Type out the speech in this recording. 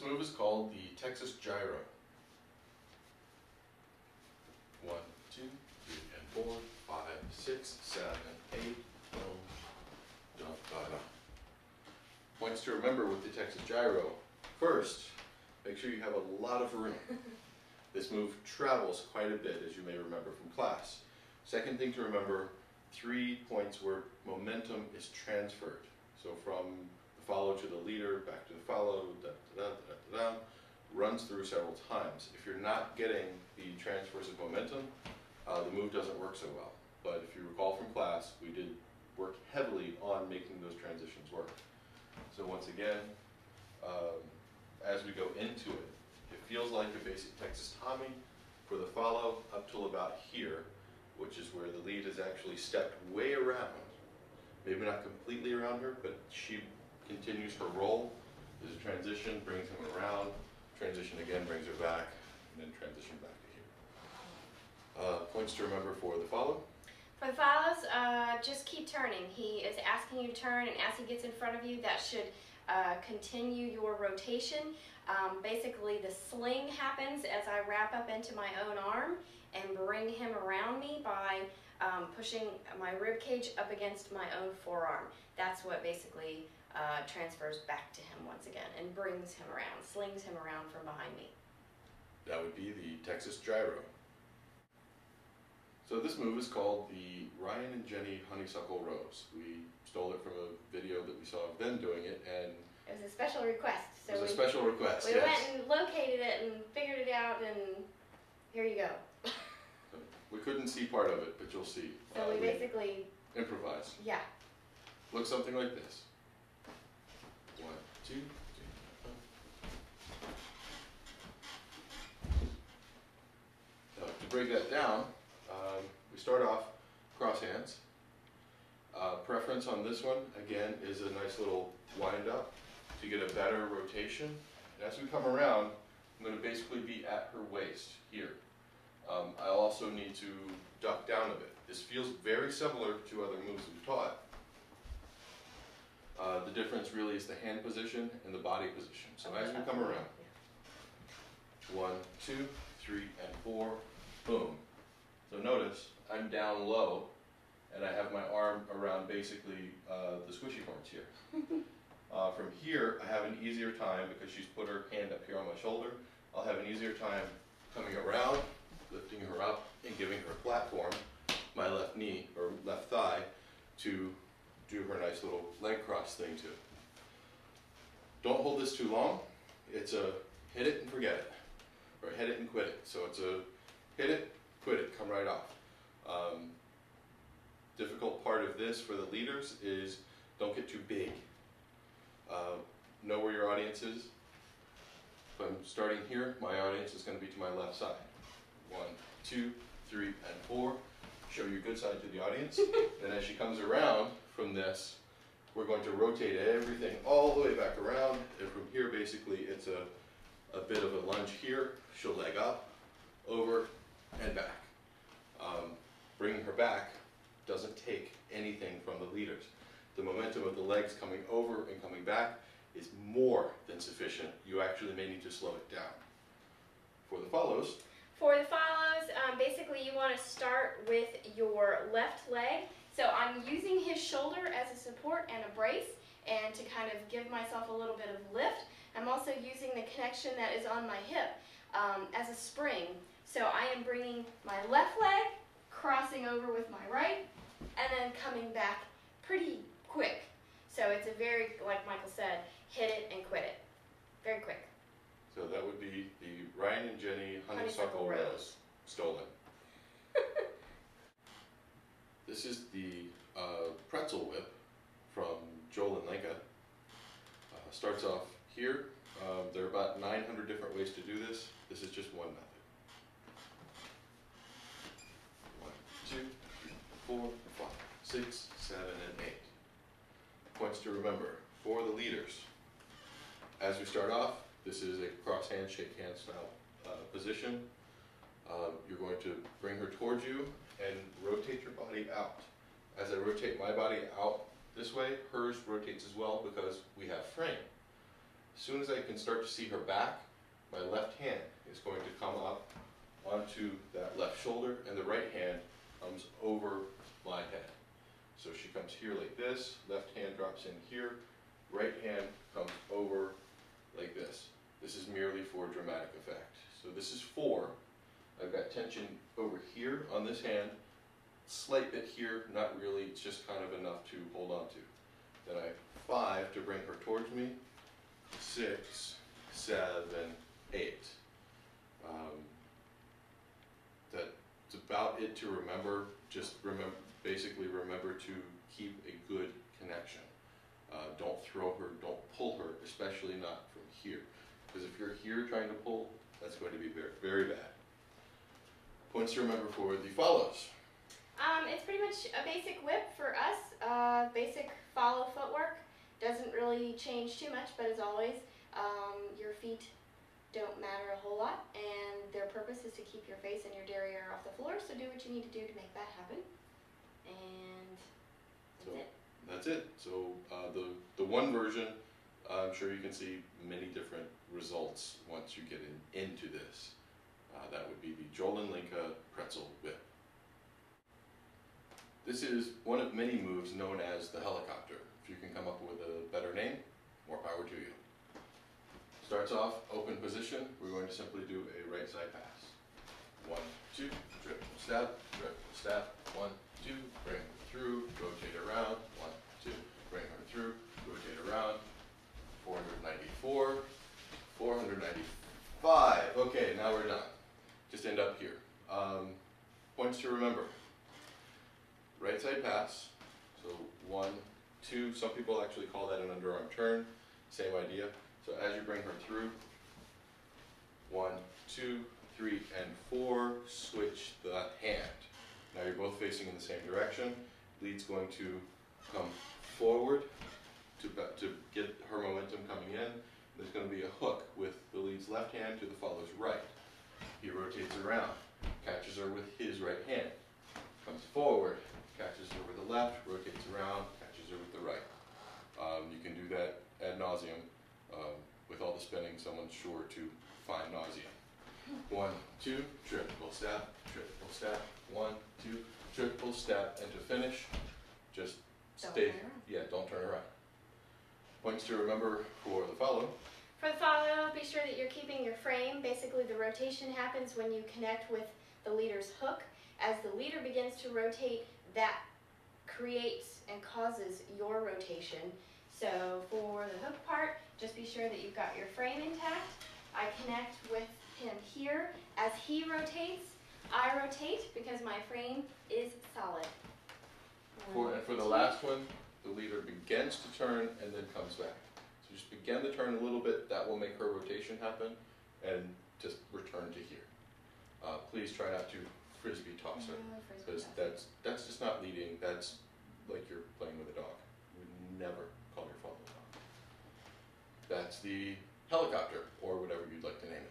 This move is called the Texas Gyro. 1, 2, 3, and 4, 5, 6, 7, 8. Boom. Da, da, da. Points to remember with the Texas Gyro. First, make sure you have a lot of room. This move travels quite a bit, as you may remember from class. Second thing to remember, 3 points where momentum is transferred. So from the follow to the leader, back to the follow, da, da, da, da, da, da, runs through several times. If you're not getting the transfers of momentum, the move doesn't work so well. But if you recall from class, we did work heavily on making those transitions work. So once again, as we go into it, it feels like a basic Texas Tommy for the follow up till about here, which is where the lead has actually stepped way around. Maybe not completely around her, but she continues her roll. There's a transition, brings him around, transition again, brings her back, and then transition back to here. Points to remember for the follow. For the follows, just keep turning. He is asking you to turn, and as he gets in front of you, that should continue your rotation. Basically, the sling happens as I wrap up into my own arm and bring him around me by pushing my rib cage up against my own forearm. That's what basically transfers back to him once again and brings him around, slings him around from behind me. That would be the Texas Gyro. So this move is called the Ryan and Jenny Honeysuckle Rose. We stole it from a video that we saw of them doing it, and it was a special request. So it was a special request, we yes. went and located it and figured it out, and here you go. We couldn't see part of it, but you'll see. So we basically improvised. Yeah. Looks something like this. 1, 2, 3. Now, to break that down, we start off cross hands. Preference on this one, again, is a nice little wind up to get a better rotation. And as we come around, I'm going to basically be at her waist here. I'll also need to duck down a bit. This feels very similar to other moves we've taught. The difference really is the hand position and the body position. So as we come around, 1, 2, 3, and 4, boom. So notice I'm down low and I have my arm around basically the squishy points here. From here, I have an easier time because she's put her hand up here on my shoulder. I'll have an easier time coming around, lifting her up, and giving her a platform, my left knee or left thigh, to do her nice little leg cross thing too. Don't hold this too long. It's a hit it and forget it, or hit it and quit it. So it's a hit it, quit it, come right off. Difficult part of this for the leaders is don't get too big. Know where your audience is. If I'm starting here, my audience is going to be to my left side. 1, 2, 3, and 4. Show your good side to the audience. Then as she comes around from this, we're going to rotate everything all the way back around. And from here, basically, it's a bit of a lunge here. She'll leg up, over, and back. Bringing her back doesn't take anything from the leaders. The momentum of the legs coming over and coming back is more than sufficient. You actually may need to slow it down. For the follows. For the follows, basically you want to start with your left leg. So I'm using his shoulder as a support and a brace, and to kind of give myself a little bit of lift. I'm also using the connection that is on my hip as a spring. So I am bringing my left leg, crossing over with my right, and then coming back pretty quick. So it's a very, like Michael said, hit it and quit it. Very quick. So that would be the Ryan and Jenny Honeysuckle Rose. Stolen. This is the pretzel whip from Joel and Linka. Starts off here. There are about 900 different ways to do this. This is just one method. 1, 2, 3, 4, 5, 6, 7, and 8. Points to remember for the leaders. As we start off, this is a cross hand, shake hand style position. You're going to bring her towards you and rotate your body out. As I rotate my body out this way, hers rotates as well because we have frame. As soon as I can start to see her back, my left hand is going to come up onto that left shoulder, and the right hand comes over my head. So she comes here like this, left hand drops in here, right hand comes over like this. This is merely for dramatic effect. So this is 4. I've got tension over here on this hand, slight bit here, not really, it's just kind of enough to hold on to. Then I have 5 to bring her towards me, 6, 7, 8. That's about it to remember. Just remember, basically remember to keep a good connection. Don't throw her, don't pull her, especially not from here. Because if you're here trying to pull, that's going to be very, very bad. Points to remember for the follows. It's pretty much a basic whip for us. Basic follow footwork. Doesn't really change too much, but as always, your feet don't matter a whole lot, and their purpose is to keep your face and your derriere off the floor, so do what you need to do to make that happen. And that's it. That's it. So the one version, I'm sure you can see many different results once you get into this. That would be the Jolin Linka pretzel whip. This is one of many moves known as the helicopter. If you can come up with a better name, more power to you. Starts off, open position. We're going to simply do a right side pass. 1, 2, triple step, 1, 2, bring her through, rotate around, 1, 2, bring her through, rotate around, 494, 495. Okay, now we're done. Just end up here. Points to remember. Right side pass, so 1, 2, some people actually call that an underarm turn, same idea. So as you bring her through, 1, 2, 3, and 4, switch the hand. Now you're both facing in the same direction. Lead's going to come forward to get her momentum coming in. There's going to be a hook with the lead's left hand to the follow's right. He rotates around, catches her with his right hand, comes forward, catches her with the left, rotates around, catches her with the right. You can do that ad nauseum. With all the spinning, someone's sure to find nausea. 1, 2, triple step, 1, 2, triple step, and to finish, just stay. Don't turn around. Points to remember for the follow. For the follow, be sure that you're keeping your frame. Basically, the rotation happens when you connect with the leader's hook. As the leader begins to rotate, that creates and causes your rotation. So for the hook part, just be sure that you've got your frame intact. I connect with him here. As he rotates, I rotate because my frame is solid. For the last one, the leader begins to turn and then comes back. So just begin the turn a little bit, that will make her rotation happen, and just return to here. Please try not to frisbee toss her, because that's just not leading, that's like you're playing with a dog. You would never call your father a dog. That's the helicopter, or whatever you'd like to name it.